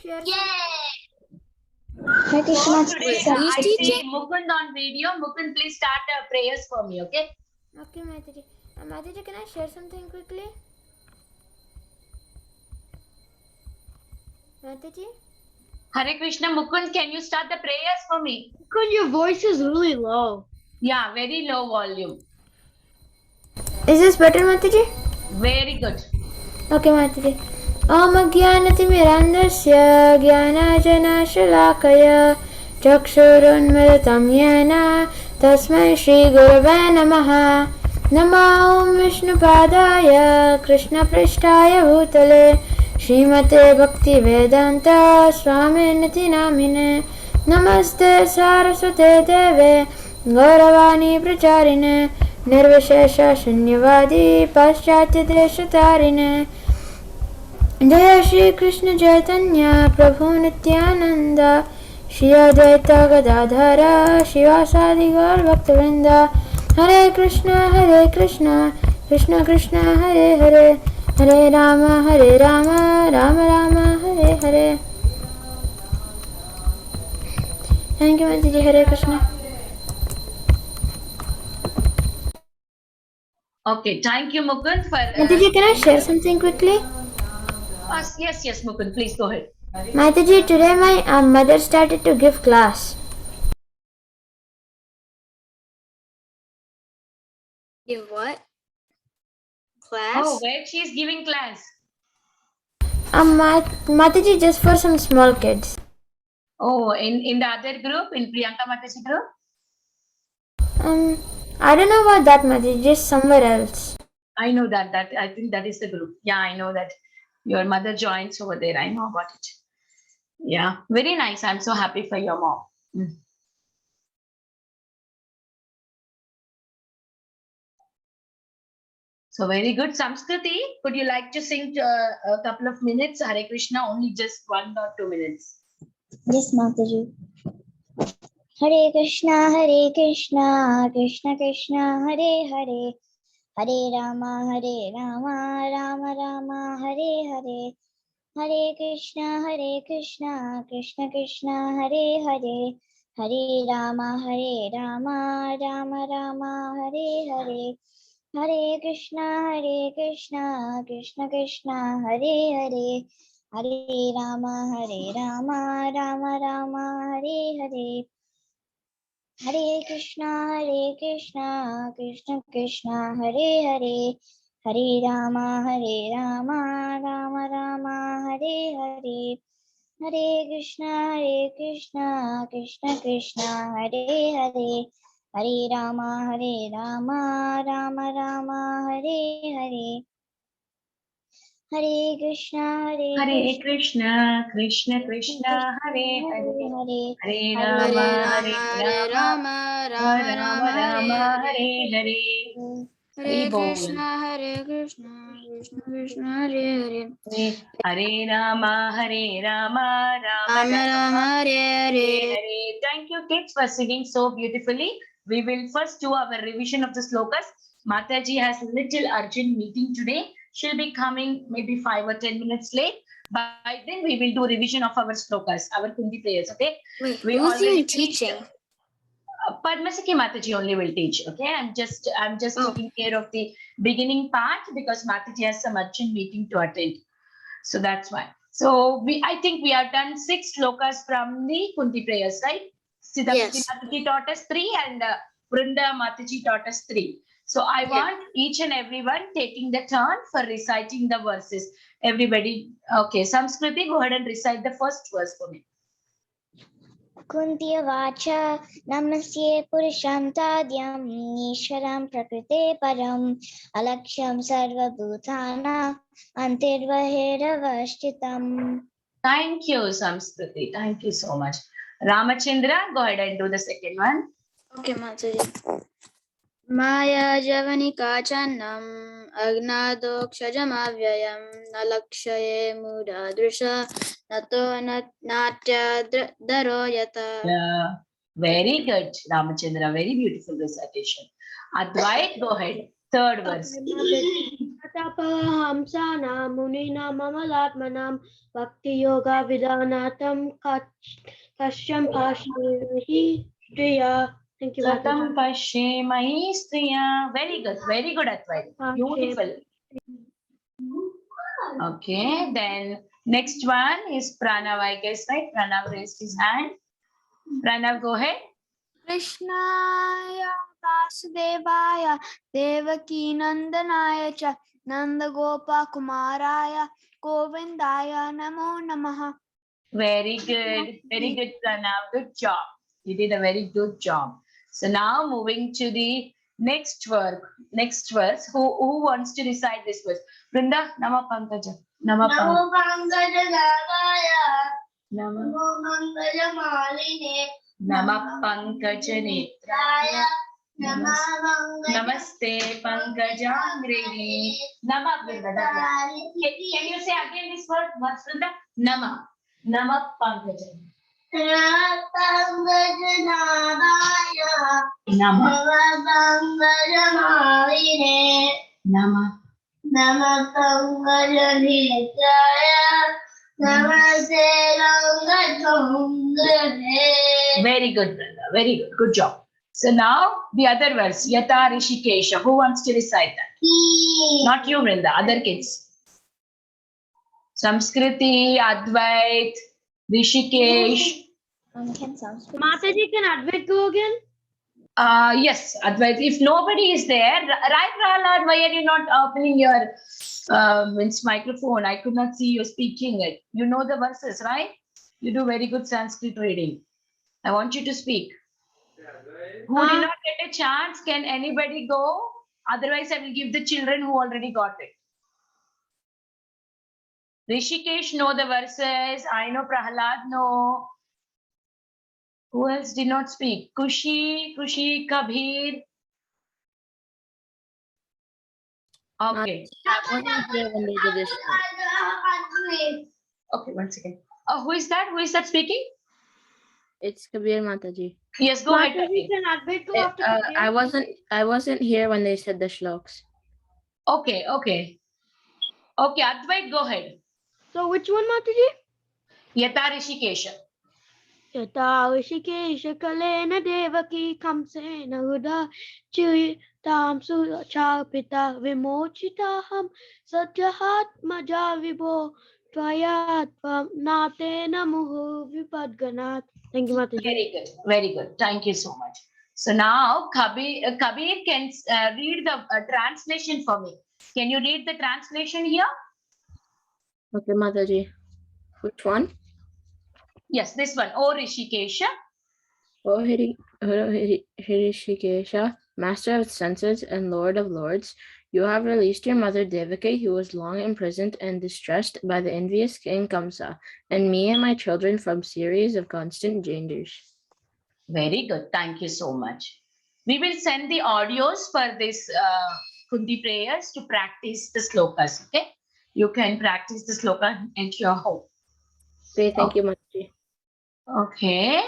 share? Yay! Hare Krishna. So today I see Mukund on video. Mukund, please start prayers for me, okay? Okay, Mataji. Mataji, can I share something quickly? Mataji? Hare Krishna, Mukund, can you start the prayers for me? Because your voice is really low. Yeah, very low volume. Is this better, Mataji? Very good. Okay, Mataji. Om Ajnanatimirandasya Jnanajnashilakaya Chakshurunmilitam Yena Tasmai Shri Gurave Namaha. Namo Om Vishnupadaya Krishna Prishtaya Bhutale Srimate Bhakti Vedanta Swaminiti Namine Namaste Saraswate Deve Gauravani Pracharine Nirvishesha Shunyavadi Paschatya Deshatarine Jaya Shri Krishna Chaitanya Prabhu Nityananda Shri Advaita Gadadhara Shivasadi Gaur Bhaktivinoda Hare Krishna Krishna Krishna Hare Hare Hare Rama Rama Rama Hare Hare. Thank you, Mataji. Hare Krishna. Okay, thank you, Mukund, for. Mataji, can I share something quickly? Yes, Mukund, please go ahead. Mataji, today my mother started to give class. Give what? Class? Oh, where she is giving class? Mataji, just for some small kids. Oh, in the other group, in Priyanka Mataji group? I don't know about that, Mataji, just somewhere else. I know that I think that is the group. Yeah, I know that your mother joins over there. I know about it. Yeah, very nice. I'm so happy for your mom. So very good. Samskriti, could you like to sing a couple of minutes? Hare Krishna, only just 1 or 2 minutes. Yes, Mataji. Hare Krishna, Krishna Krishna, Hare Hare. Hare Rama, Rama Rama, Hare Hare. Hare Krishna, Krishna Krishna, Hare Hare. Hare Rama, Rama Rama, Hare Hare. Hare Krishna, Krishna Krishna, Hare Hare. Hare Rama, Rama Rama, Hare Hare. Hare Krishna, Krishna Krishna, Hare Hare. Hare Rama, Rama Rama, Hare Hare. Hare Krishna, Krishna Krishna, Hare Hare. Hare Rama, Rama Rama, Hare Hare. Hare Krishna, Krishna Krishna, Hare Hare. Hare Rama, Rama, Hare Hare. Hare Krishna, Krishna, Hare Hare. Hare Rama, Rama Hare Hare. Thank you, kids, for singing so beautifully. We will first do our revision of the slokas. Mataji has a little urgent meeting today. She'll be coming maybe 5 or 10 minutes late. By then, we will do revision of our slokas, our Kunti prayers. Okay? Wait, we who's already even teaching? Padma Mataji only will teach. Okay, I'm just taking care of the beginning part because Mataji has some urgent meeting to attend. So that's why. So I think we have done 6 slokas from the Kunti prayers, right? Siddhapati Mataji taught us 3 and Vrunda Mataji taught us 3. So I want each and everyone taking the turn for reciting the verses. Everybody, okay, Samskriti, go ahead and recite the first verse for me. Kunti Vacha Namasye Purusham Tadyam Ishwaram Prakrite Param Alaksham Sarva Bhutana Antirvaheravashchitam. Thank you, Samskriti. Thank you so much. Ramachandra, go ahead and do the second one. Okay, Mataji. Maya Javanika Channam Agnadokshajamavyayam Nalakshaye Mudadrisha Nato Natya Daroyata. Very good, Ramachandra. Very beautiful recitation. Advait, go ahead. Third verse. Tapahamsana munina mamalatmanam bhakti yoga vidanatam kashyam pashahi striya. Thank you, Satam Mataji. Pashe Striya. Very good, Advait. Beautiful. Okay, then next one is Pranav, I guess, right? Pranav raised his hand. Pranav, go ahead. Krishnaya Vasudevaya Devaki Nandanaya Cha Nandagopa Kumaraya Govindaya Namo Namaha. Very good, Pranav. Good job. You did a very good job. So now moving to the next verse. Who wants to recite this verse? Vrinda, Nama Pankaja. Nama Pankaja Navaya Nama Pankaja Maline Nama Pankaja Netraya. Namaste Pankajangrihi. Nama Vrinda. Can you say again this word? What's Vrinda? Nama Pankaja. Very good, Brenda. Very good. Good job. So now the other verse, Yata Rishikesha. Who wants to recite that? Not you, Brenda. Other kids. Samskriti, Advait, Rishikesh. Mataji, can Advait go again? Yes, Advait. If nobody is there, right, Prahlad, why are you not opening your microphone? I could not see you speaking it. You know the verses, right? You do very good Sanskrit reading. I want you to speak. Who did not get a chance, can anybody go? Otherwise, I will give the children who already got it. Rishikesh know the verses. I know Prahlad know. Who else did not speak? Kushi, Kabir. Okay. I wasn't here when they did this show. Okay, 1 second. Who is that? Who is that speaking? It's Kabir Mataji. Yes, go ahead. Mataji, Kabir. can Advait go after Kabir? I wasn't here when they said the shloks. Okay. Okay, Advait, go ahead. So which one, Mataji? Yata Rishikesha. Yata Rishikesha kalena devaki kamsena huda chitam suchapita vimochitaham satyahat maja vibo tvayat natena muhu vipadganat. Thank you, Mataji. Very good. Thank you so much. So now Kabir can read the translation for me. Can you read the translation here? Okay, Mataji. Which one? Yes, this one. O Rishikesha. O Hirishikesha, Master of senses and Lord of lords, you have released your mother Devaki, who was long imprisoned and distressed by the envious king Kamsa, and me and my children from series of constant dangers. Very good. Thank you so much. We will send the audios for this Kunti prayers to practice the slokas. Okay, you can practice the sloka at your home. Okay, thank you, Mataji. Okay.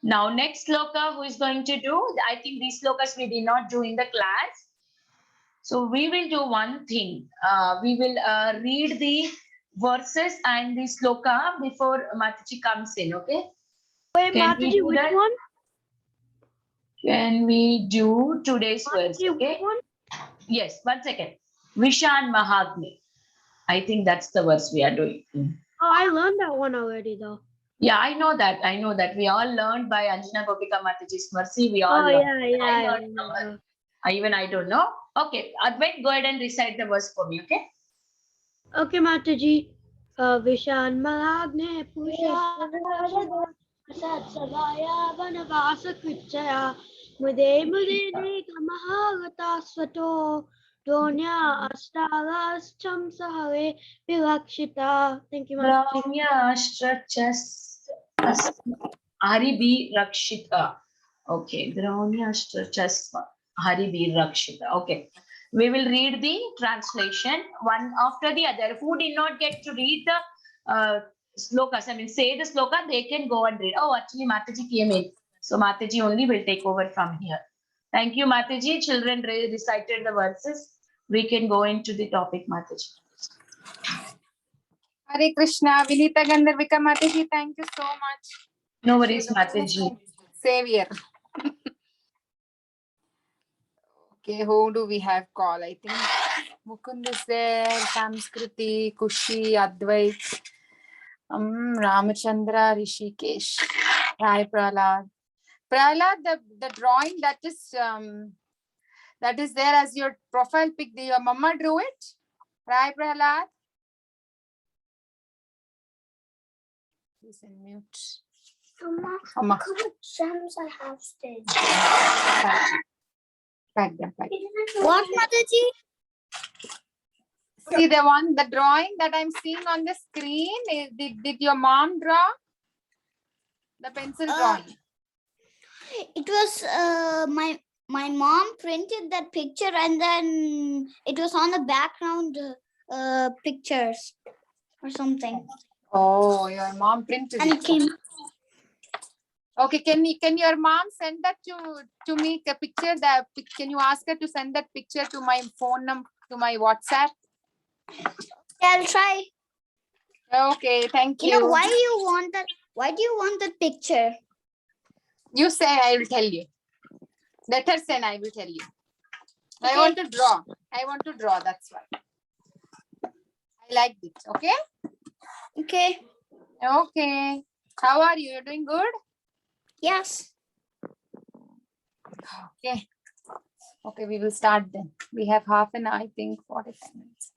Now next sloka, who is going to do? I think these slokas we did not do in the class. So we will do one thing. We will read the verses and the sloka before Mataji comes in. Okay. Wait, Mataji, which one? Can we do today's verse? Mataji, Okay. which one? Yes, 1 second. Vishan Mahagni. I think that's the verse we are doing. Oh, I learned that one already, though. Yeah, I know that. We all learned by Anjana Gopika Mataji's mercy. We all learned. Even I don't know. Okay, Advait, go ahead and recite the verse for me, okay? Okay, Mataji. Vishan Malagne Pusha Satsavaya Vanavasa Krichaya Mude Neka Mahagata Swato Donya Astalas Cham Sahare Vilakshita. Thank you, Mataji. Ramya Strachas Hari B Rakshita. Okay, Ramya Strachas Hari B Rakshita. Okay. We will read the translation one after the other. Who did not get to read the slokas, I mean, say the sloka, they can go and read. Oh, actually, Mataji came in. So, Mataji only will take over from here. Thank you, Mataji. Children recited the verses. We can go into the topic, Mataji. Hare Krishna, Vinita Gandharvika Mataji, thank you so much. No worries, Mataji. Savior. Okay, who do we have call? I think Mukund is there, Samskriti, Kushi, Advait, Ramachandra, Rishikesh, Rai Prahlad. Prahlad, the drawing that is there as your profile pic, your mama drew it? Rai Prahlad? He's in mute. Mama, look how much gems I have stayed. Pack them, pack. What, Mataji? See the drawing that I'm seeing on the screen. Did your mom draw? The pencil drawing. It was my mom printed that picture and then it was on the background pictures or something. Oh, your mom printed And it. it came. Okay, can your mom send that to me? The picture. Can you ask her to send that picture to my phone number, to my WhatsApp? Yeah, I'll try. Okay, thank you. You know, why do you want that? Why do you want that picture? You say, I will tell you. Let her send, I will tell you. I Okay. want to draw. That's why. I like it. Okay? Okay. Okay. How are you? You're doing good? Yes. Okay. Okay, we will start then. We have half an hour, I think, 45 minutes.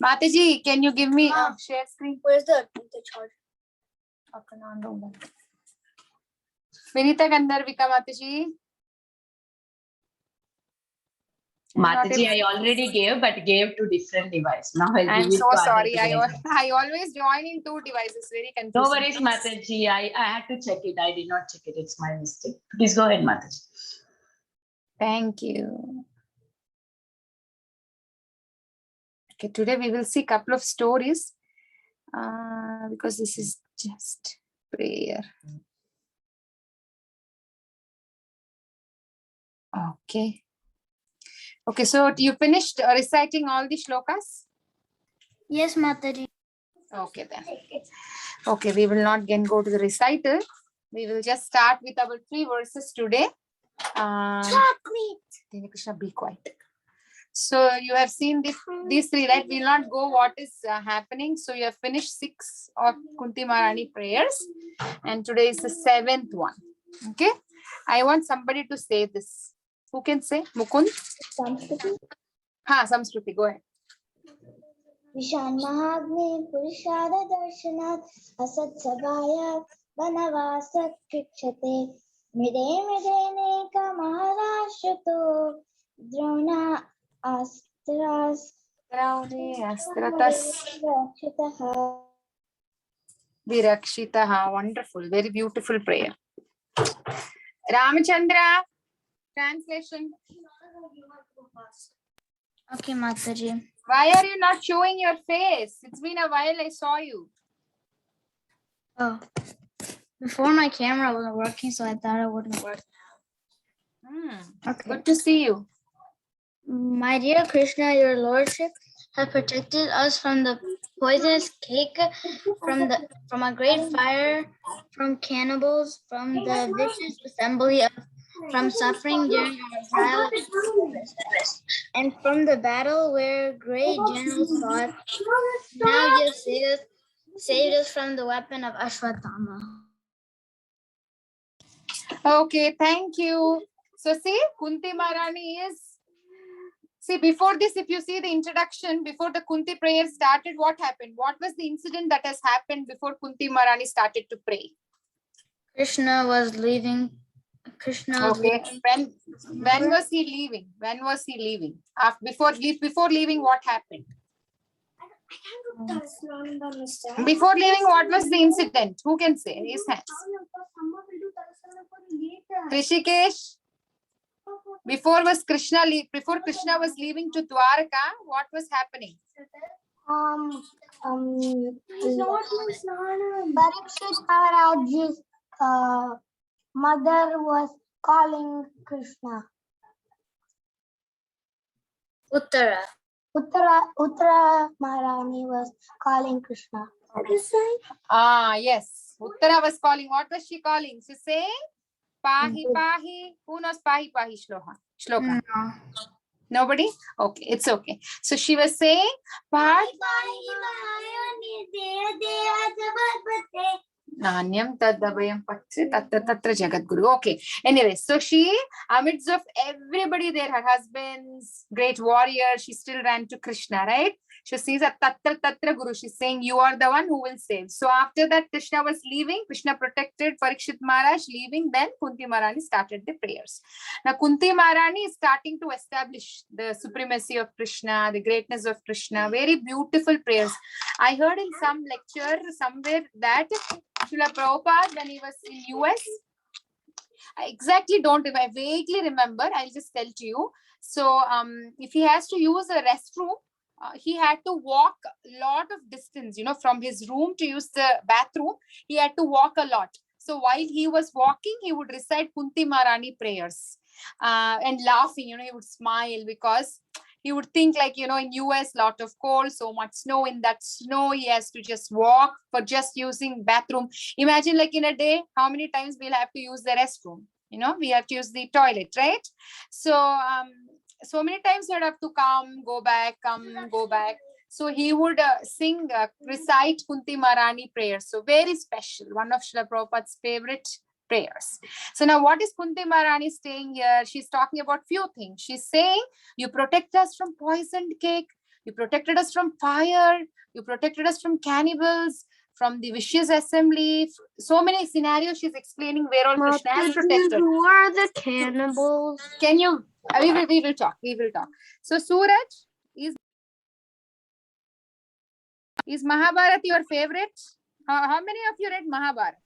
Mataji, can you give me a share screen? Where's the charger? Okay, no. Vinita Gandharvika Mataji. Mataji, I already gave, but gave to different device. Now I'll I'm give it so to other sorry. devices. I always join in two devices. Very confusing. No worries, Mataji. I had to check it. I did not check it. It's my mistake. Please go ahead, Mataji. Thank you. Okay, today we will see a couple of stories because this is just prayer. Okay. Okay, so you finished reciting all the shlokas? Yes, Mataji. Okay, then. Okay, we will not again go to the recital. We will just start with our 3 verses today. Chocolate. Krishna, be quiet. So you have seen these 3, right? We will not go what is happening. So you have finished 6 of Kunti Maharani prayers. And today is the 7th one. Okay. I want somebody to say this. Who can say? Mukund? Samskriti. Samskruti, go ahead. Vishan Mahagne Purishada Darshanat Asat Sabaya Vanavasa Krikshate Mide Neka Maharashtrato Drona Astras Astratas Rakshitaha. Virakshitaha. Wonderful. Very beautiful prayer. Ramachandra. Translation. Okay, Mataji. Why are you not showing your face? It's been a while I saw you. Oh, before my camera wasn't working, so I thought it wouldn't work. Okay. Good to see you. My dear Krishna, your lordship have protected us from the poisonous cake, from a great fire, from cannibals, from the vicious assembly from suffering during our trial of service, and from the battle where great generals fought. Now you have saved us from the weapon of Ashwatthama. Okay, thank you. So see, Kunti Maharani see, before this, if you see the introduction, before the Kunti prayer started, what happened? What was the incident that has happened before Kunti Maharani started to pray? Krishna was leaving. Okay. When was he leaving? When was he leaving? Before leaving, what happened? Before leaving, what was the incident? Who can say? His hands. Rishikesh. Before Krishna was leaving to Dwarka, what was happening? Parikshit Maharaj's mother was calling Krishna. Uttara. Uttara Maharani was calling Krishna. Yes. Uttara was calling. What was she calling? She's saying Pahi Pahi. Who knows Pahi Pahi Shloka? No. Nobody? Okay, it's okay. So she was saying Padma. Nanyam tadabhayam patse tatra tatra jagadguru. Okay. Anyway, so she, amidst of everybody there, her husband's great warrior, she still ran to Krishna, right? She sees a tatra tatra guru. She's saying, you are the one who will save. So after that, Krishna was leaving. Krishna protected Parikshit Maharaj leaving. Then Kunti Maharani started the prayers. Now Kunti Maharani is starting to establish the supremacy of Krishna, the greatness of Krishna. Very beautiful prayers. I heard in some lecture somewhere that Srila Prabhupada, when he was in US, I exactly don't remember, I vaguely remember, I'll just tell to you. So if he has to use a restroom, he had to walk a lot of distance, from his room to use the bathroom, he had to walk a lot. So while he was walking, he would recite Kunti Maharani prayers and laughing, he would smile because he would think like, in US, lot of cold, so much snow. In that snow, he has to just walk for just using bathroom. Imagine like in a day, how many times we'll have to use the restroom. We have to use the toilet, right? So, so many times he'd have to come, go back. So he would recite Kunti Maharani prayers. So very special, one of Srila Prabhupada's favorite prayers. So now what is Kunti Maharani saying here? She's talking about few things. She's saying, you protect us from poisoned cake, you protected us from fire, you protected us from cannibals, from the vicious assembly. So many scenarios she's explaining where all Krishna has protected. Who are the cannibals? Can you, we will talk. So Suraj, is Mahabharata your favorite? How many of you read Mahabharata?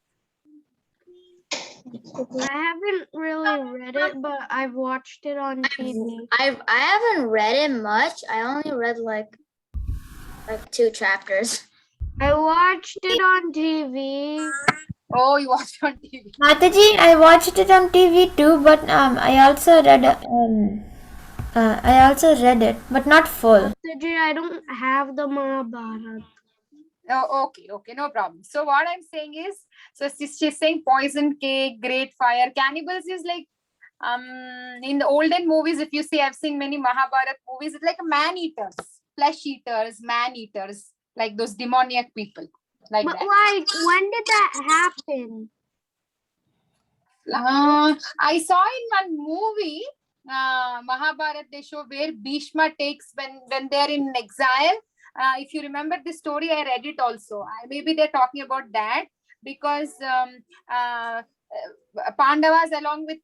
I haven't really read it, but I've watched it on TV. I haven't read it much. I only read like 2 chapters. I watched it on TV. Oh, you watched on TV. Mataji, I watched it on TV too, but I also read it, but not full. Mataji, I don't have the Mahabharata. Oh, okay, no problem. So what I'm saying is, so she's saying poison cake, great fire. Cannibals is like, in the olden movies, if you see, I've seen many Mahabharata movies, it's like man-eaters, flesh-eaters, man-eaters, like those demoniac people. Like But that. like, when did that happen? I saw in one movie, Mahabharata, they show where Bhishma takes when they're in exile. If you remember the story, I read it also. Maybe they're talking about that because Pandavas along with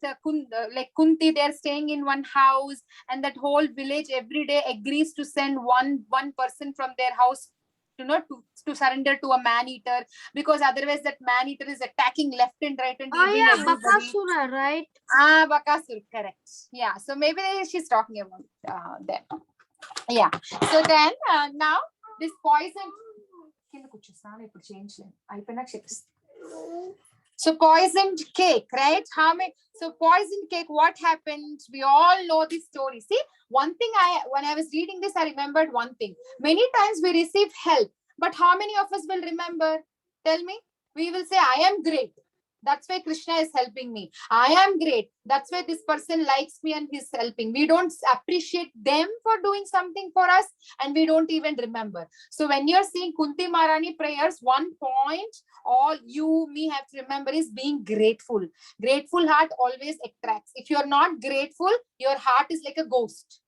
Kunti, they're staying in one house, and that whole village every day agrees to send one person from their house to surrender to a man-eater, because otherwise that man-eater is attacking left and right and eating everybody. Bakasura, right? Bakasura, correct. Yeah, so maybe she's talking about that. Yeah. So then now this poison. So poisoned cake, right? So poisoned cake, what happened? We all know this story. See, one thing when I was reading this, I remembered one thing. Many times we receive help, but how many of us will remember? Tell me. We will say, I am great. That's why Krishna is helping me. I am great. That's why this person likes me and he's helping. We don't appreciate them for doing something for us, and we don't even remember. So when you're seeing Kunti Maharani prayers, one point all you, me have to remember is being grateful. Grateful heart always attracts. If you're not grateful, your heart is like a ghost.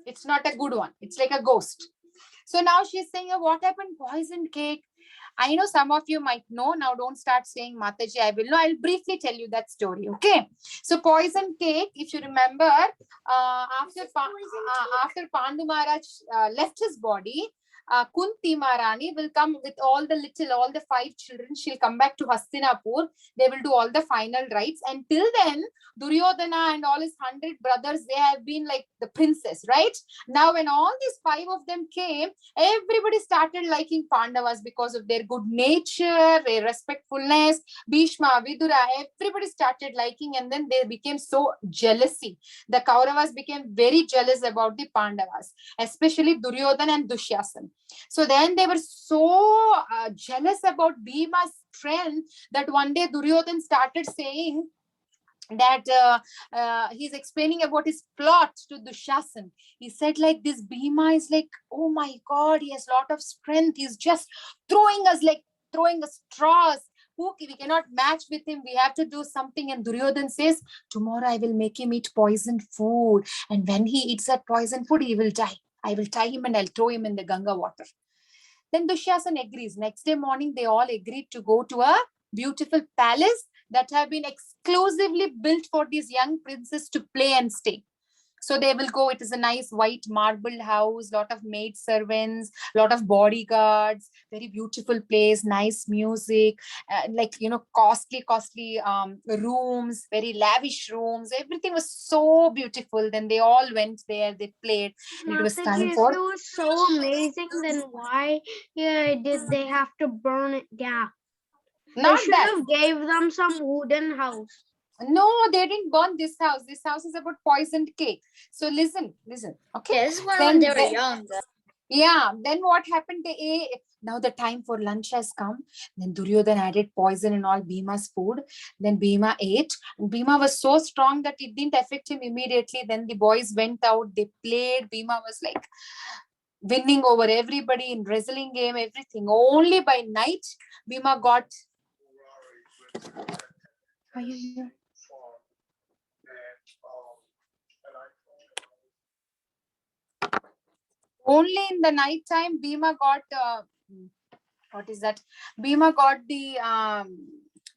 It's not a good one. It's like a ghost. So now she's saying, what happened? Poisoned cake. I know some of you might know. Now don't start saying Mataji, I will know. I'll briefly tell you that story. Okay. So poison cake, if you remember, after Pandu Maharaj left his body, Kunti Maharani will come with all the 5 children. She'll come back to Hastinapur. They will do all the final rites. And till then, Duryodhana and all his 100 brothers, they have been like the princess, right? Now, when all these 5 of them came, everybody started liking Pandavas because of their good nature, their respectfulness. Bhishma, Vidura, everybody started liking, and then they became so jealousy. The Kauravas became very jealous about the Pandavas, especially Duryodhana and Dushyasana. So then they were so jealous about Bhima's strength that one day Duryodhana started saying that he's explaining about his plot to Dushasan. He said like, this Bhima is like, oh my God, he has a lot of strength. He's just throwing us straws. We cannot match with him. We have to do something. And Duryodhan says, tomorrow I will make him eat poisoned food. And when he eats that poisoned food, he will die. I will tie him and I'll throw him in the Ganga water. Then Dushasan agrees. Next day morning, they all agreed to go to a beautiful palace that have been exclusively built for these young princes to play and stay. So they will go. It is a nice white marble house, lot of maid servants, lot of bodyguards, very beautiful place, nice music, costly rooms, very lavish rooms. Everything was so beautiful. Then they all went there, they played. It was time Mataji, if for... it was so amazing, then why did they have to burn it down? They Not should that. have gave them some wooden house. No, they didn't burn this house. This house is about poisoned cake. So listen. Okay. Yeah, this is when they were young. Yeah. Then what happened? They ate. Now the time for lunch has come. Then Duryodhana added poison in all Bhima's food. Then Bhima ate. And Bhima was so strong that it didn't affect him immediately. Then the boys went out. They played. Bhima was like winning over everybody in wrestling game, everything. Only by night, Bhima got... Only in the night time, Bhima got what is that? Bhima got the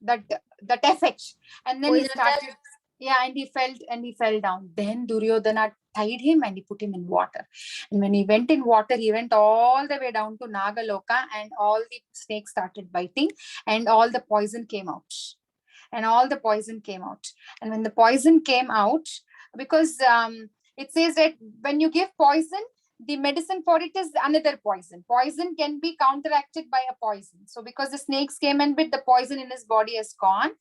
that effect, and then he started. Yeah, and he fell down. Then Duryodhana tied him and he put him in water. And when he went in water, he went all the way down to Nagaloka, and all the snakes started biting, and all the poison came out. And when the poison came out, because it says that when you give poison, the medicine for it is another poison. Poison can be counteracted by a poison. So because the snakes came and bit, the poison in his body has gone.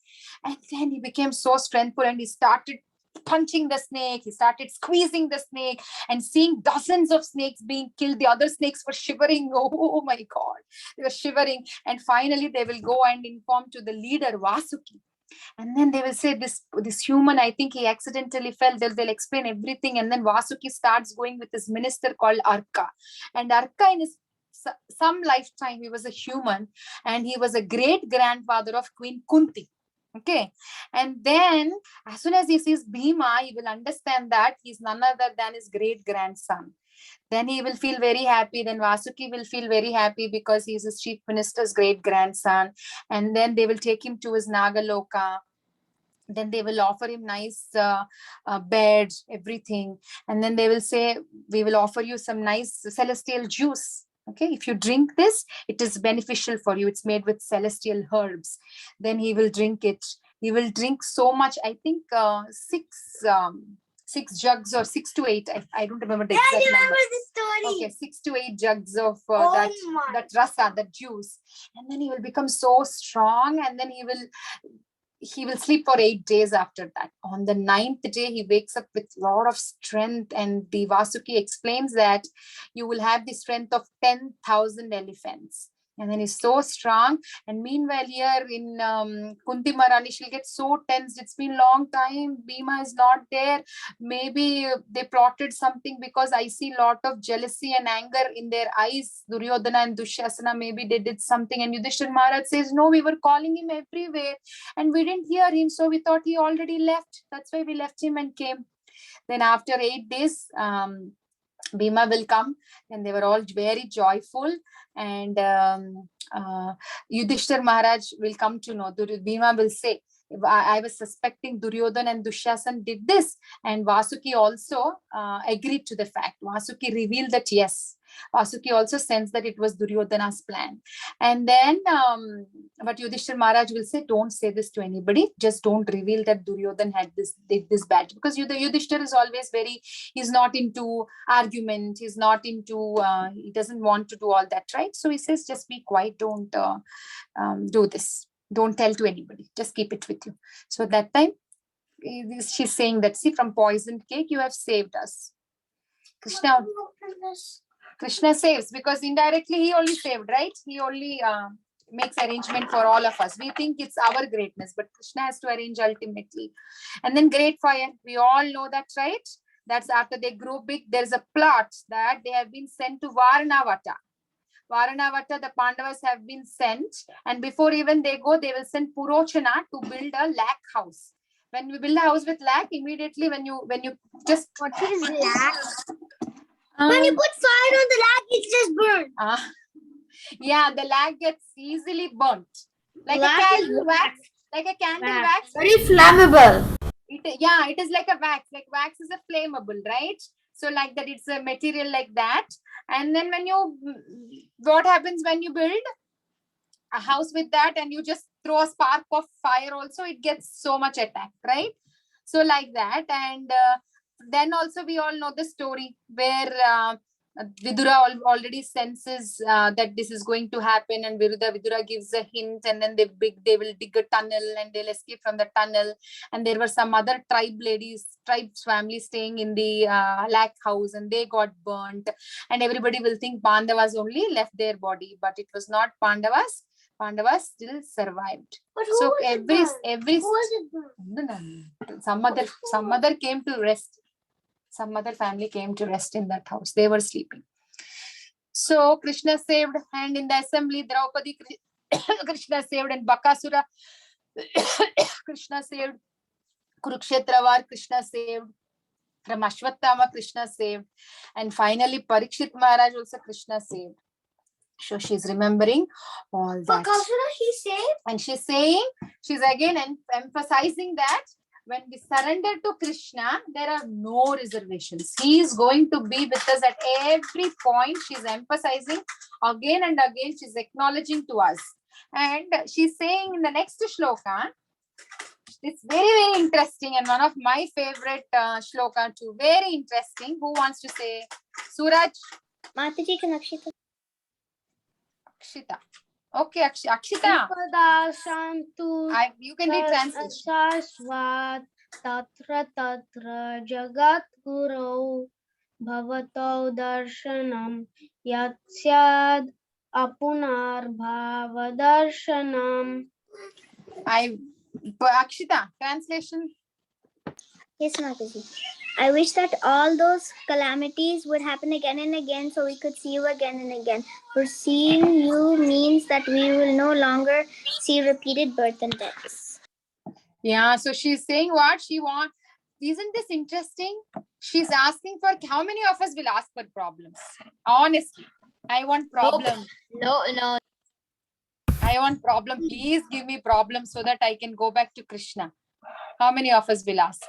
And then he became so strengthful and he started punching the snake. He started squeezing the snake and seeing dozens of snakes being killed. The other snakes were shivering. Oh my God. They were shivering. And finally they will go and inform to the leader, Vasuki. And then they will say this human, I think he accidentally fell. They'll explain everything. And then Vasuki starts going with his minister called Arka. And Arka, in his some lifetime, he was a human. And he was a great grandfather of Queen Kunti. Okay. And then as soon as he sees Bhima, he will understand that he's none other than his great grandson. Then he will feel very happy. Then Vasuki will feel very happy because he's his chief minister's great grandson. And then they will take him to his Nagaloka. Then they will offer him nice bed, everything. And then they will say, we will offer you some nice celestial juice. Okay, if you drink this, it is beneficial for you. It's made with celestial herbs. Then he will drink it. He will drink so much. I think 6 jugs or 6 to 8. I don't remember the exact number. The story. Okay, 6 to 8 jugs of that rasa, that juice. And then he will become so strong, and then he will sleep for 8 days after that. On the 9th day, he wakes up with a lot of strength, and the Vasuki explains that you will have the strength of 10,000 elephants. And then he's so strong. And meanwhile, here in Kunti Maharani, she'll get so tense. It's been a long time. Bhima is not there. Maybe they plotted something, because I see a lot of jealousy and anger in their eyes. Duryodhana and Dushyasana, maybe they did something. And Yudhishthira Maharaj says, no, we were calling him everywhere and we didn't hear him. So we thought he already left. That's why we left him and came. Then after 8 days, Bhima will come, and they were all very joyful. And Yudhishthira Maharaj will come to know. Bhima will say, I was suspecting Duryodhana and Dushasan did this. And Vasuki also agreed to the fact. Vasuki revealed that, yes, Vasuki also sensed that it was Duryodhana's plan. And then, but Yudhishthir Maharaj will say, don't say this to anybody. Just don't reveal that Duryodhan did this bad. Because Yudhishthir is always he's not into argument. He's not into, he doesn't want to do all that, right? So he says, just be quiet. Don't do this. Don't tell to anybody. Just keep it with you. So that time, she's saying that, see, from poisoned cake, you have saved us. Krishna saves, because indirectly he only saved, right? He only makes arrangement for all of us. We think it's our greatness, but Krishna has to arrange ultimately. And then great fire, we all know that, right? That's after they grow big. There's a plot that they have been sent to Varanavata. Varanavata, the Pandavas have been sent, and before even they go, they will send Purochana to build a lac house. When we build a house with lac, immediately when you just What is lac? When you put fire on the lag, it's just burned. Yeah, the lac gets easily burnt. Like Lac a is candle wax. Like a candle wax. Very flammable. It is like a wax. Like wax is a flammable, right? So like that, it's a material like that. And then what happens when you build a house with that and you just throw a spark of fire also, it gets so much attack, right? So like that. And then also we all know the story where Vidura already senses that this is going to happen, and Vidura gives a hint, and then they will dig a tunnel and they'll escape from the tunnel. And there were some other tribes family staying in the lac house, and they got burnt. And everybody will think Pandavas only left their body, but it was not Pandavas. Pandavas still survived. So every some other came to rest. Some other family came to rest in that house. They were sleeping. So Krishna saved, and in the assembly, Draupadi Krishna saved, and Bakasura Krishna saved, Kurukshetra war Krishna saved, from Ashwatthama Krishna saved, and finally Parikshit Maharaj also Krishna saved. So she's remembering all that. Bakasura, she saved? And she's saying, she's again emphasizing that when we surrender to Krishna, there are no reservations. He is going to be with us at every point. She's emphasizing again and again. She's acknowledging to us. And she's saying in the next shloka, it's very, very interesting, and one of my favorite shloka too. Very interesting. Who wants to say? Suraj? Mataji can Akshita. Akshita. Okay, Akshita. You can read translation. Shashvat tatra tatra jagat guru bhavato darshanam yatsyad apunar bhava darshanam. Akshita, translation. Yes, Mataji. I wish that all those calamities would happen again and again so we could see you again and again. For seeing you means that we will no longer see repeated birth and deaths. Yeah, so she's saying what she wants. Isn't this interesting? She's asking for, how many of us will ask for problems? Honestly, I want problem. No. I want problem. Please give me problem so that I can go back to Krishna. How many of us will ask?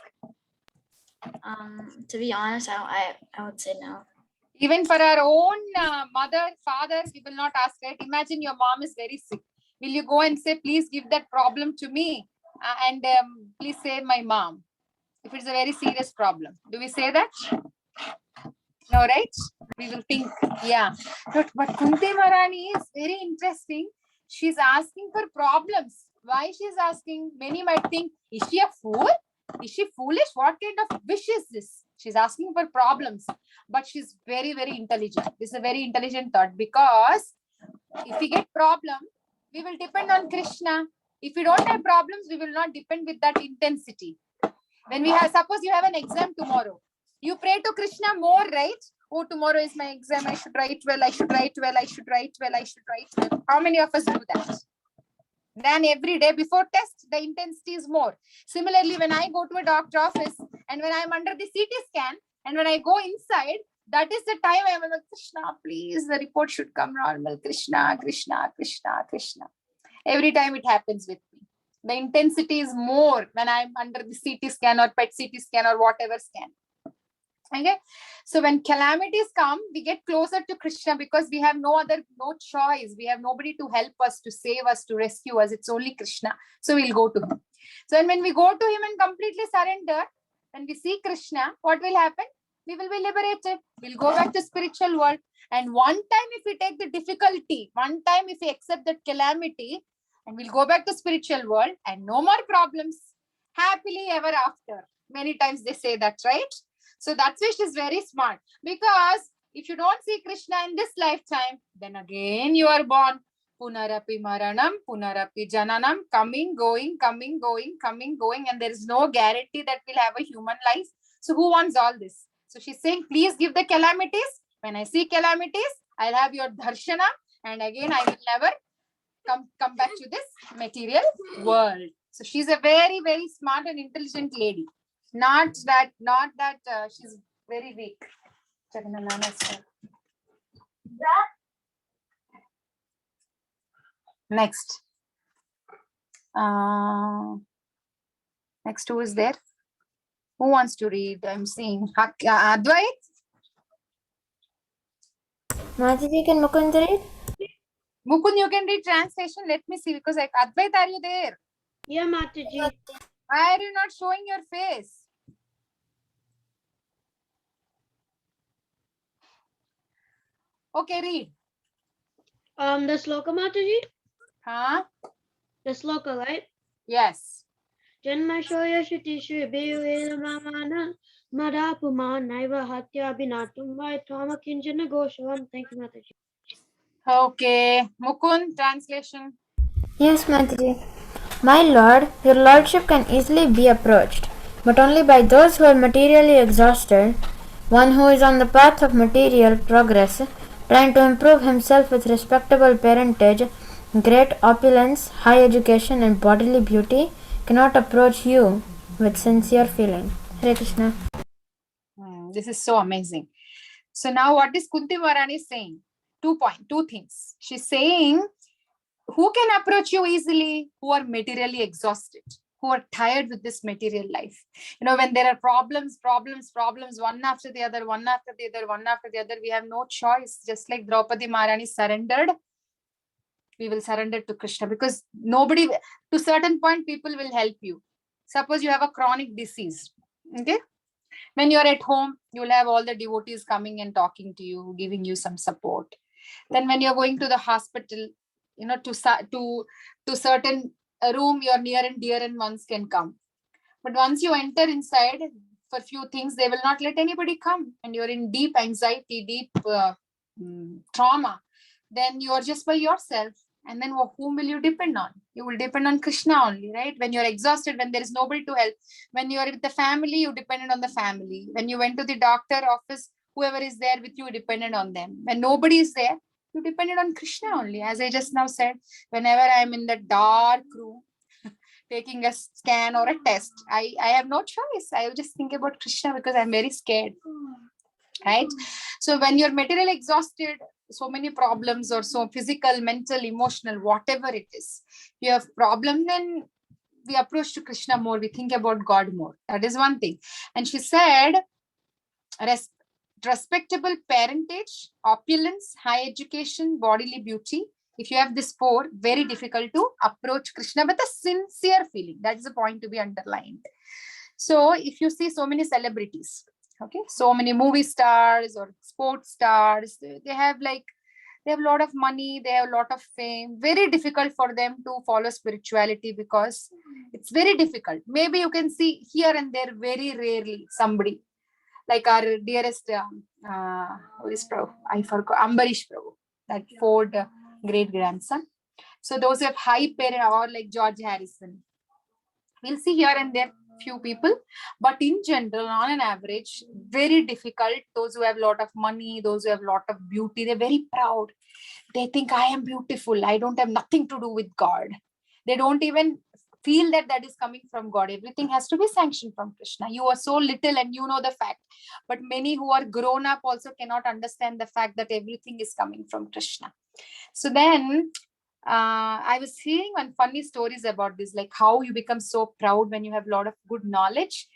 To be honest, I would say no. Even for our own mother, father, we will not ask, right? Imagine your mom is very sick. Will you go and say, please give that problem to me and please save my mom? If it's a very serious problem, do we say that? No, right? We will think, yeah. But Kunti Maharani is very interesting. She's asking for problems. Why she's asking? Many might think, is she a fool? Is she foolish? What kind of wish is this? She's asking for problems, but she's very, very intelligent. This is a very intelligent thought, because if we get problem, we will depend on Krishna. If we don't have problems, we will not depend with that intensity. When we have, suppose you have an exam tomorrow, you pray to Krishna more, right? Oh, tomorrow is my exam. I should write well. I should write well. I should write well. I should write well. How many of us do that? Then every day before test, the intensity is more. Similarly, when I go to a doctor office and when I'm under the CT scan and when I go inside, that is the time I am like, Krishna, please, the report should come normal. Krishna, Krishna, Krishna, Krishna. Every time it happens with me. The intensity is more when I'm under the CT scan or PET CT scan or whatever scan. Okay, so when calamities come, we get closer to Krishna because we have no choice. We have nobody to help us, to save us, to rescue us. It's only Krishna. So we'll go to him. So when we go to him and completely surrender, when we see Krishna, what will happen? We will be liberated. We'll go back to spiritual world. And one time if we take the difficulty, one time if we accept that calamity, and we'll go back to spiritual world and no more problems. Happily ever after. Many times they say that, right? So that wish is very smart, because if you don't see Krishna in this lifetime, then again you are born. Punarapi maranam, punarapi jananam, coming, going, coming, going, coming, going, and there is no guarantee that we'll have a human life. So who wants all this? So she's saying, please give the calamities. When I see calamities, I'll have your darshana, and again I will never come back to this material world. So she's a very, very smart and intelligent lady. Not that she's very weak. Next. Next, who is there? Who wants to read? I'm seeing Advait. Mataji, can Mukund read? Mukund, you can read translation. Let me see, because Advait, are you there? Yeah, Mataji. Why are you not showing your face? Okay, read. The sloka, Mataji? Huh? The sloka, right? Yes. Janmashoya Shitishu Beyu Madapuma Naiva Hatya Binatum by Tama Kinjana Goshavam. Thank you, Mataji. Okay. Mukund, translation. Yes, Mataji. My lord, your lordship can easily be approached, but only by those who are materially exhausted. One who is on the path of material progress, trying to improve himself with respectable parentage, great opulence, high education, and bodily beauty, cannot approach you with sincere feeling. Hare Krishna. This is so amazing. So now what is Kunti Maharani saying? 2 things. She's saying, who can approach you easily? Who are materially exhausted, who are tired with this material life. When there are problems, one after the other, we have no choice. Just like Draupadi Maharani surrendered, we will surrender to Krishna, because nobody, to certain point, people will help you. Suppose you have a chronic disease. Okay. When you're at home, you'll have all the devotees coming and talking to you, giving you some support. Then when you're going to the hospital, to certain room, your near and dear and ones can come. But once you enter inside, for few things, they will not let anybody come. And you're in deep anxiety, deep trauma. Then you're just by yourself. And then whom will you depend on? You will depend on Krishna only, right? When you're exhausted, when there is nobody to help. When you're with the family, you depended on the family. When you went to the doctor office, whoever is there with you, depended on them. When nobody is there, you depended on Krishna only. As I just now said, whenever I'm in the dark room, taking a scan or a test, I have no choice. I will just think about Krishna, because I'm very scared. Right? So when you're materially exhausted, so many problems, or so physical, mental, emotional, whatever it is, you have problem, then we approach to Krishna more, we think about God more. That is one thing. And she said, respectable parentage, opulence, high education, bodily beauty. If you have this four, very difficult to approach Krishna with a sincere feeling. That's the point to be underlined. So if you see so many celebrities, okay, so many movie stars or sports stars, they have a lot of money, they have a lot of fame. Very difficult for them to follow spirituality, because it's very difficult. Maybe you can see here and there, very rarely, somebody like our dearest what is Prabhu? I forgot, Ambarish Prabhu, that Ford great grandson. So those who have high parent, or like George Harrison, we'll see here and there few people, but in general, on an average, very difficult. Those who have a lot of money, those who have a lot of beauty, they're very proud. They think, I am beautiful, I don't have nothing to do with God. They don't even feel that is coming from God. Everything has to be sanctioned from Krishna. You are so little and you know the fact, but many who are grown up also cannot understand the fact that everything is coming from Krishna. So then I was hearing one funny stories about this, like how you become so proud when you have a lot of good knowledge.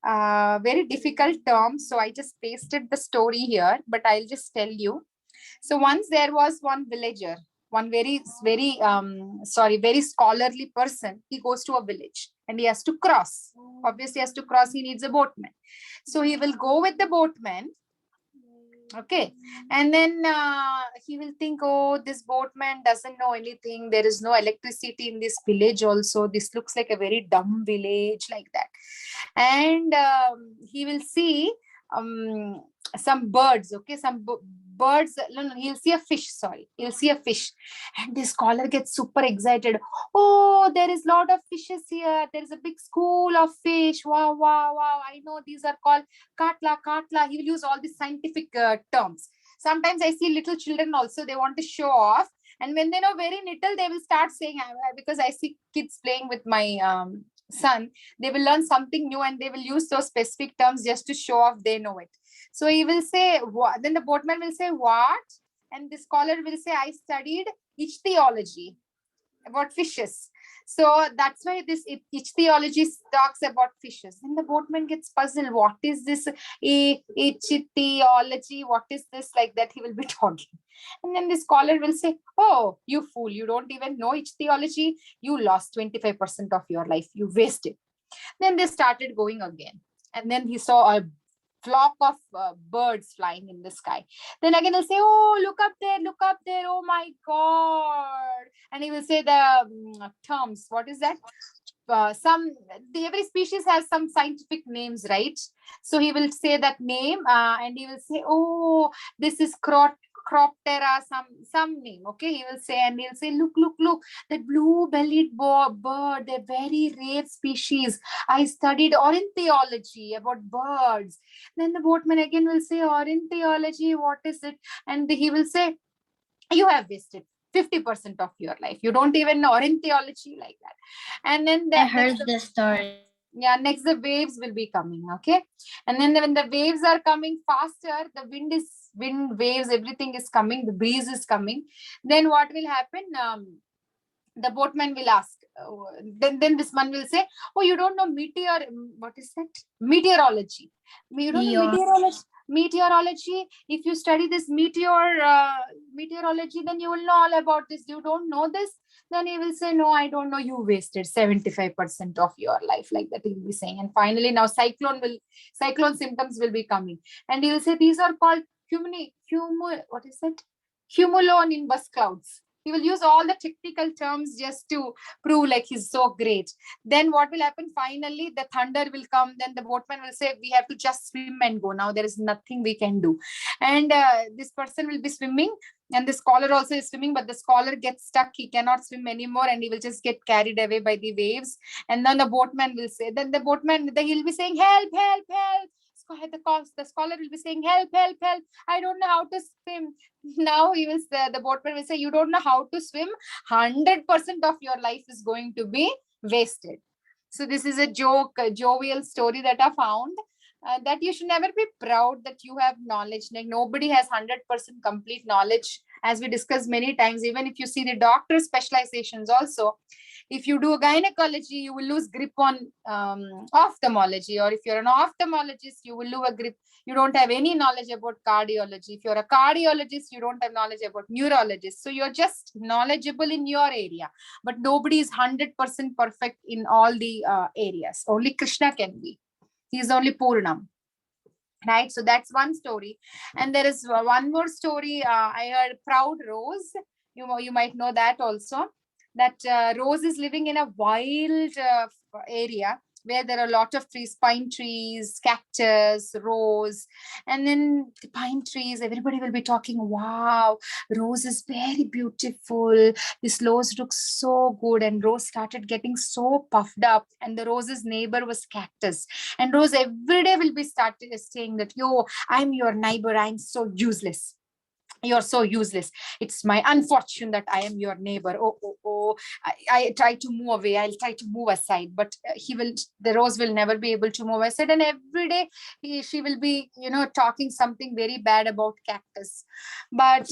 Very difficult terms, so I just pasted the story here, but I'll just tell you. So once there was one villager, one very scholarly person. He goes to a village and he has to cross. Obviously, he has to cross. He needs a boatman. So he will go with the boatman. Okay, and then he will think, oh, this boatman doesn't know anything. There is no electricity in this village also. This looks like a very dumb village, like that. And he will see some birds. Okay, birds. No, he'll see a fish. Sorry, he'll see a fish, and this scholar gets super excited. Oh, there is a lot of fishes here. There is a big school of fish. Wow, wow, wow! I know these are called katla, katla. He will use all these scientific terms. Sometimes I see little children also. They want to show off, and when they know very little, they will start saying. Because I see kids playing with my son, they will learn something new and they will use those specific terms just to show off they know it. So he will say, what? Then the boatman will say, what? And the scholar will say, I studied ichthyology, about fishes. So that's why this ichthyology talks about fishes. And the boatman gets puzzled. What is this ichthyology? What is this? Like that he will be talking. And then the scholar will say, oh, you fool, you don't even know ichthyology. You lost 25% of your life. You wasted. Then they started going again. And then he saw a flock of birds flying in the sky. Then again he'll say, oh, look up there, oh my god. And he will say the terms. What is that? Every species has some scientific names, right? So he will say that name, and he will say, oh, this is Croptera, some name. Okay, he will say, and he'll say, look, that blue-bellied bird, they're very rare species. I studied ornithology about birds. Then the boatman again will say, ornithology, what is it? And he will say, you have wasted 50% of your life. You don't even know ornithology, like that. And then I heard the story. Yeah, next the waves will be coming. Okay, and then when the waves are coming faster, the wind, waves, everything is coming, the breeze is coming. Then what will happen? The boatman will ask, then this man will say, oh, you don't know what is that? Meteorology. You don't know meteorology. If you study this meteorology, then you will know all about this. You don't know this. Then he will say, no, I don't know. You wasted 75% of your life, like that he will be saying. And finally, now cyclone symptoms will be coming. And he will say, these are called what is it? Cumulonimbus clouds. He will use all the technical terms just to prove like he's so great. Then what will happen? Finally, the thunder will come. Then the boatman will say, we have to just swim and go. Now there is nothing we can do. And this person will be swimming. And the scholar also is swimming, but the scholar gets stuck. He cannot swim anymore and he will just get carried away by the waves. And then the boatman will say, he'll be saying, help, help, help. The scholar will be saying, help, help, help. I don't know how to swim. Now the boatman will say, you don't know how to swim. 100% of your life is going to be wasted. So this is a jovial story that I found. That you should never be proud that you have knowledge. Like nobody has 100% complete knowledge, as we discussed many times. Even if you see the doctor specializations also, if you do gynecology, you will lose grip on ophthalmology. Or if you're an ophthalmologist, you will lose a grip. You don't have any knowledge about cardiology. If you're a cardiologist, you don't have knowledge about neurologist. So you're just knowledgeable in your area, but nobody is 100% perfect in all the areas. Only Krishna can be. He is only Purnam, right? So that's one story. And there is one more story. I heard Proud Rose. You might know that also. That Rose is living in a wild area where there are a lot of trees, pine trees, cactus, rose, and then the pine trees, everybody will be talking, wow, Rose is very beautiful. This rose looks so good. And Rose started getting so puffed up. And the Rose's neighbor was cactus. And Rose every day will be started saying that, yo, I'm your neighbor. I'm so useless. You're so useless. It's my unfortune that I am your neighbor. Oh. I try to move away. I'll try to move aside, but the rose will never be able to move aside. And every day she will be, talking something very bad about cactus. But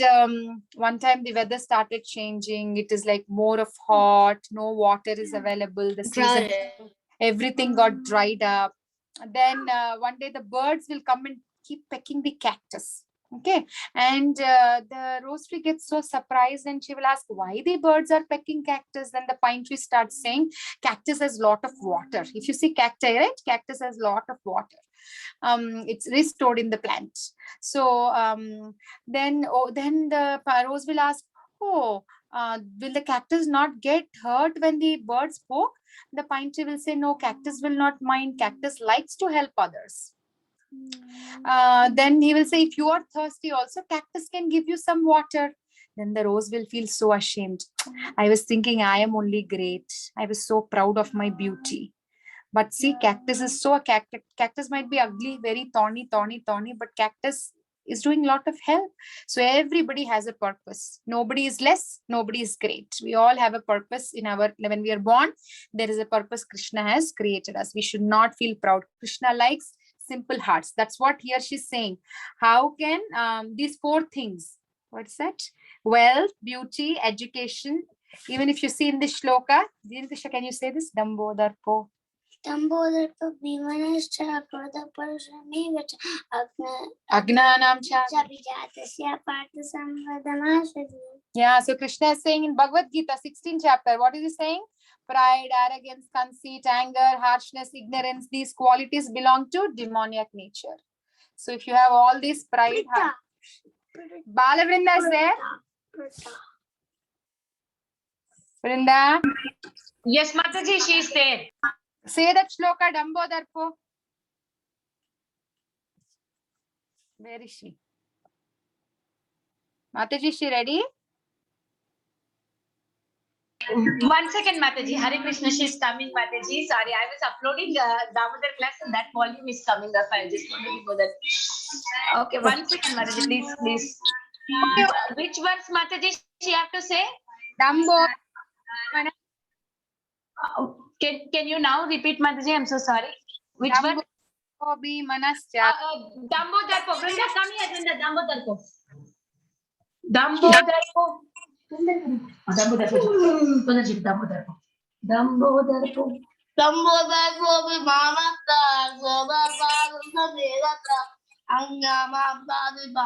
one time the weather started changing. It is like more of hot. No water is available. The season, everything got dried up. Then one day the birds will come and keep pecking the cactus. Okay, and the rose tree gets so surprised and she will ask why the birds are pecking cactus. Then the pine tree starts saying cactus has lot of water. If you see cacti, right, cactus has lot of water. It's restored in the plant. So then the rose will ask, will the cactus not get hurt when the birds poke? The pine tree will say, no, cactus will not mind. Cactus likes to help others. Then he will say, if you are thirsty also, cactus can give you some water. Then the rose will feel so ashamed. I was thinking I am only great. I was so proud of my beauty. But see, cactus is so cactus might be ugly, very thorny, but cactus is doing a lot of help. So everybody has a purpose. Nobody is less, nobody is great. We all have a purpose when we are born. There is a purpose Krishna has created us. We should not feel proud. Krishna likes simple hearts. That's what here she's saying. How can these 4 things, what's that? Wealth, beauty, education. Even if you see in this shloka, can you say this? Dambodarpo. Dambodarpo Bhimanascha Krodha Parashameva Agnanam cha. Chabijatasya Partha Samvadamashadi. Yeah, so Krishna is saying in Bhagavad Gita, 16th chapter, what is he saying? Pride, arrogance, conceit, anger, harshness, ignorance, these qualities belong to demoniac nature. So if you have all these pride, Balavrinda is there? Vrinda? Yes, Mataji, she is there. Say that shloka, Dambodarpo. Where is she? Mataji, is she ready? 1 second, Mataji. Hare Krishna, she's coming, Mataji. Sorry, I was uploading Damodar class and that volume is coming up. I just wanted to go that. Okay, 1 second, Mataji, please. Which ones, Mataji, she have to say? Dambo. Can you now repeat, Mataji? I'm so sorry. Which one? Manascha. Dambodarpo. Vrinda, come here, Vrinda. Dambodarpo. Dambodarpo. Dambodarpo. Dambodarpo. Dambodarpo Bhimanascha Krodha Parashameva Agnanam cha.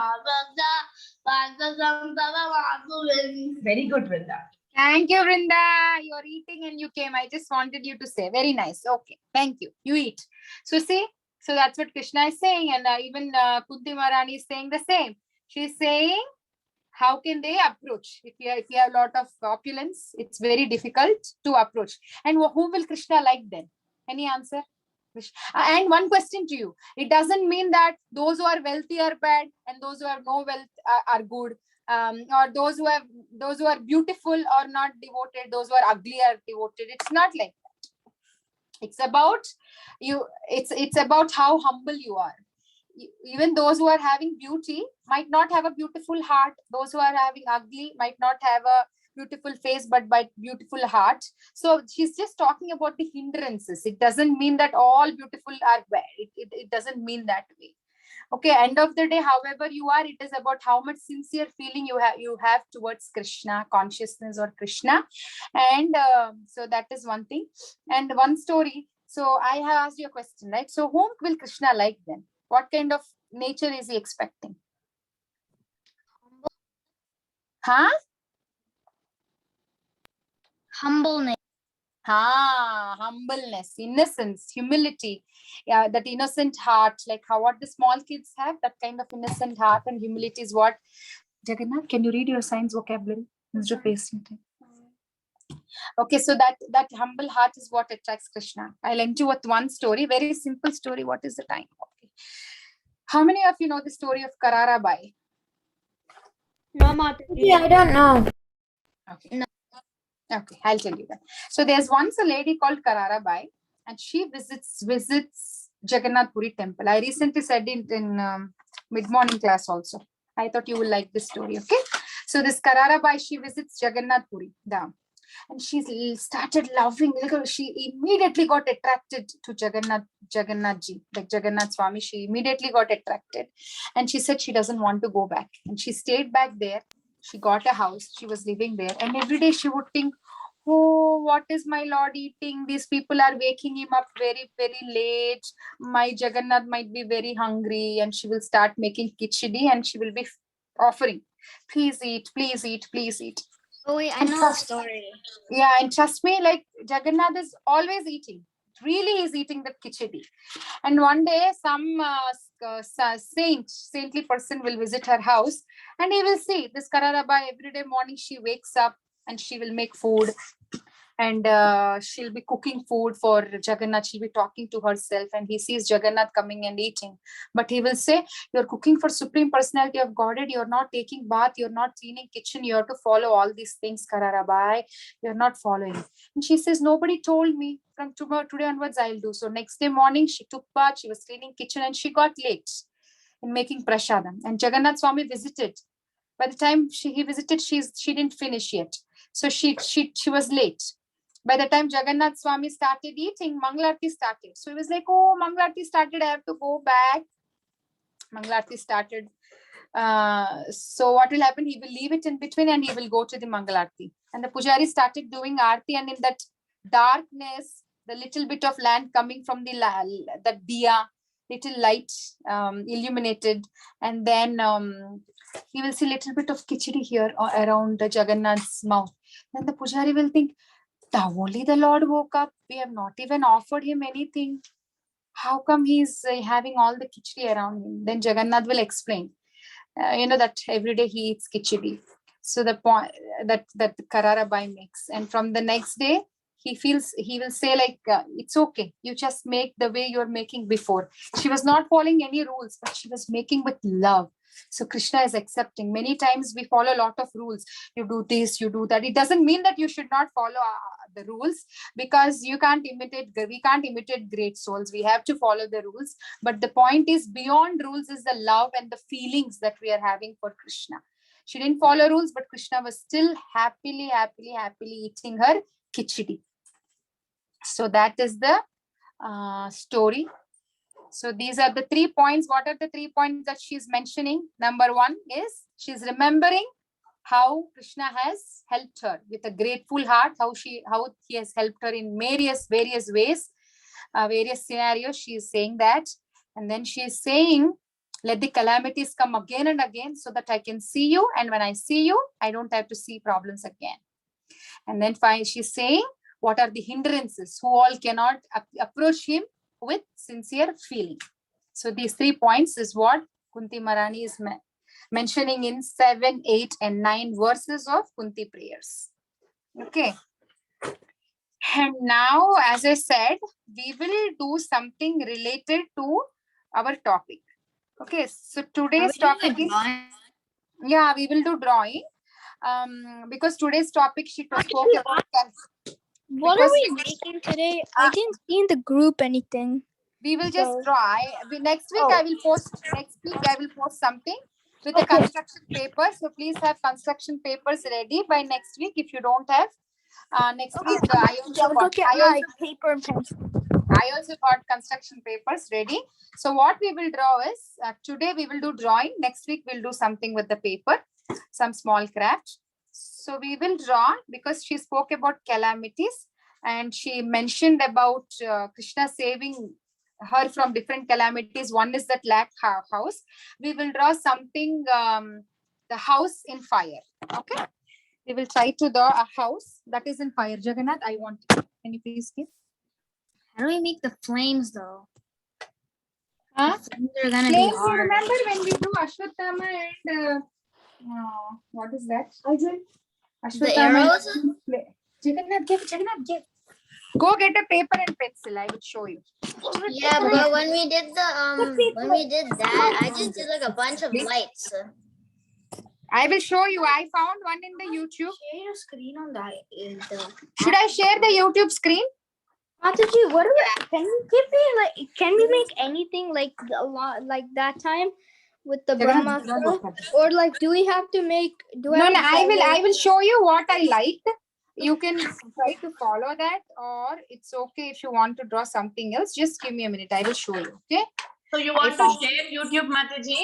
Very good, Vrinda. Thank you, Vrinda. You're eating and you came. I just wanted you to say. Very nice. Okay. Thank you. You eat. So see, so that's what Krishna is saying. And even Kunti Maharani is saying the same. She's saying, how can they approach? If you have a lot of opulence, it's very difficult to approach. And who will Krishna like then? Any answer? And one question to you. It doesn't mean that those who are wealthy are bad and those who have no wealth are good. Or those who are beautiful or not devoted, those who are ugly are devoted. It's not like that. It's about you. It's about how humble you are. Even those who are having beauty might not have a beautiful heart. Those who are having ugly might not have a beautiful face, but by beautiful heart. So she's just talking about the hindrances. It doesn't mean that all beautiful are bad. It doesn't mean that way. Okay, end of the day, however you are, it is about how much sincere feeling you have towards Krishna, consciousness or Krishna. And so that is one thing. And one story. So I have asked you a question, right? So whom will Krishna like then? What kind of nature is he expecting? Huh? Humbleness. Humbleness, innocence, humility. Yeah, that innocent heart, like what the small kids have, that kind of innocent heart and humility is what. Jagannath, can you read your science vocabulary instead of pasting it? Okay, so that humble heart is what attracts Krishna. I'll end you with one story, very simple story. What is the time? Okay. How many of you know the story of Karara Bai? No, Mataji. I don't know. Okay. No. Okay, I'll tell you that. So there's once a lady called Karara Bai, and she visits Jagannath Puri temple. I recently said it in mid-morning class also. I thought you will like this story. Okay. So this Kararabai, she visits Jagannath Puri Dham. And she started loving. She immediately got attracted to Jagannath ji, like Jagannath Swami. She immediately got attracted, and she said she doesn't want to go back. And she stayed back there. She got a house. She was living there, and every day she would think, "Oh, what is my Lord eating? These people are waking him up very, very late. My Jagannath might be very hungry," and she will start making khichdi, and she will be offering, "Please eat, please eat, please eat." Oh wait, I know the story. Yeah, and trust me, like Jagannath is always eating. Really, he's eating the khichdi. And one day, some saintly person will visit her house, and he will see this Kararabai every day morning. She wakes up and she will make food, and she'll be cooking food for Jagannath. She'll be talking to herself, and he sees Jagannath coming and eating. But he will say, "You're cooking for Supreme Personality of Godhead. You're not taking bath. You're not cleaning kitchen. You have to follow all these things, Kararabai. You're not following." And she says, "Nobody told me. From today onwards, I'll do." So next day morning, she took bath. She was cleaning kitchen, and she got late in making prasadam. And Jagannath Swami visited. By the time he visited, she didn't finish yet. So she was late. By the time Jagannath Swami started eating, Mangalarti started. So he was like, "Oh, Mangalarti started. I have to go back." Mangalarti started. So what will happen? He will leave it in between and he will go to the Mangalarti. And the Pujari started doing Aarti, and in that darkness, the little bit of land coming from the diya, little light illuminated, and then he will see little bit of khichdi here around the Jagannath's mouth. Then the Pujari will think, only the Lord woke up. We have not even offered him anything. How come he's having all the khichdi around him? Then Jagannath will explain, that every day he eats khichdi. So the point that Kararabai makes, and from the next day, he will say like, "It's okay. You just make the way you're making before." She was not following any rules, but she was making with love. So Krishna is accepting. Many times we follow a lot of rules. You do this, you do that. It doesn't mean that you should not follow the rules, because we can't imitate great souls. We have to follow the rules. But the point is, beyond rules is the love and the feelings that we are having for Krishna. She didn't follow rules, but Krishna was still happily eating her khichdi. So that is the story. So these are the 3 points. What are the 3 points that she's mentioning? Number 1 is she's remembering how Krishna has helped her with a grateful heart, how he has helped her in various ways, various scenarios. She is saying that. And then she is saying, "Let the calamities come again and again so that I can see you. And when I see you, I don't have to see problems again." And then she's saying, what are the hindrances? Who all cannot approach him with sincere feeling? So these 3 points is what Kunti Maharani is mentioning in 7, 8, and 9 verses of Kunti prayers. Okay. And now, as I said, we will do something related to our topic. Okay. So today's topic is, we will do drawing. Because today's topic she spoke about. What are we making today? I didn't see in the group anything. We will just draw. Next week I will post something with a construction paper. So please have construction papers ready by next week. If you don't have, next week I paper and pencil. I also got construction papers ready. So what we will draw is, today we will do drawing. Next week we'll do something with the paper, some small craft. So we will draw, because she spoke about calamities and she mentioned about Krishna saving her from different calamities. One is that lack house. We will draw something, the house in fire. Okay. We will try to draw a house that is in fire. Jagannath, I want you. Can you please give? How do we make the flames though? Huh? The flames are gonna be Flames, you hard. remember when we do Ashwatthama and what is that? The arrows? Jagannath, give. Go get a paper and pencil. I will show you. Yeah, but when we did that, I just did like a bunch of lights. I will show you. I found one in the YouTube. Share your screen on that. Should I share the YouTube screen? Mataji, can we make anything like a lot like that time with the Jagannath, Brahmastra? don't look at it. Or like, do we have to make? Do No, I no, have to I follow- will show you what I liked. You can try to follow that, or it's okay if you want to draw something else. Just give me a minute. I will show you. Okay. So you want to share YouTube, Mataji?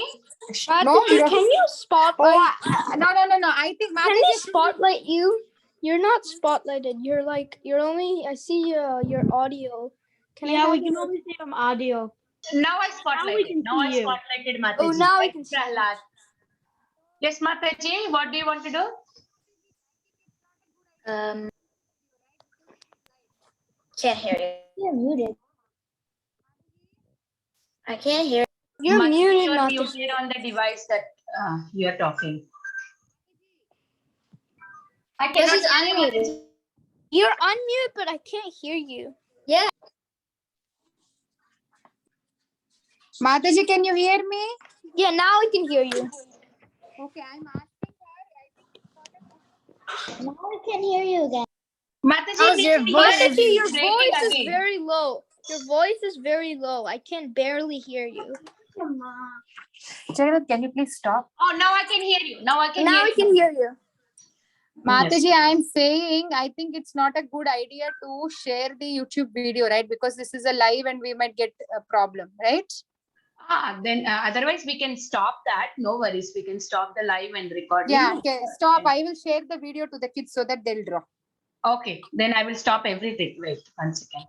Mataji, you- can you spotlight? Oh, no. I think Can we Mataji, spotlight you? You're not spotlighted. You're like you're only. I see your audio. Can I Yeah, have we can your- only see from audio. Now I Now we spotlighted. can Now I see you. spotlighted Mataji. Oh, now I Like can see. Prahlad. Yes, Mataji, what do you want to do? Can't hear you. You're muted. I can't hear. You're Mataji, muted, you're Mataji. muted on the device that you are talking. I This cannot is hear you, unmuted. Mataji. You're unmuted, but I can't hear you. Yeah. Mataji, can you hear me? Yeah, now I can hear you. Okay, I'm asking her. Now I can hear you again. Mataji, How's your please, voice? Mataji, your breaking voice is again. very low. Your voice is very low. I can barely hear you. Jagannath, can you please stop? Oh, now I can hear you. Now I can Now hear I you. can hear you. Mataji, I am saying I think it's not a good idea to share the YouTube video, right? Because this is a live and we might get a problem, right? Then otherwise we can stop that. No worries. We can stop the live and recording. Yeah, okay, stop. I will share the video to the kids so that they'll draw. Okay. Then I will stop everything. Wait 1 second.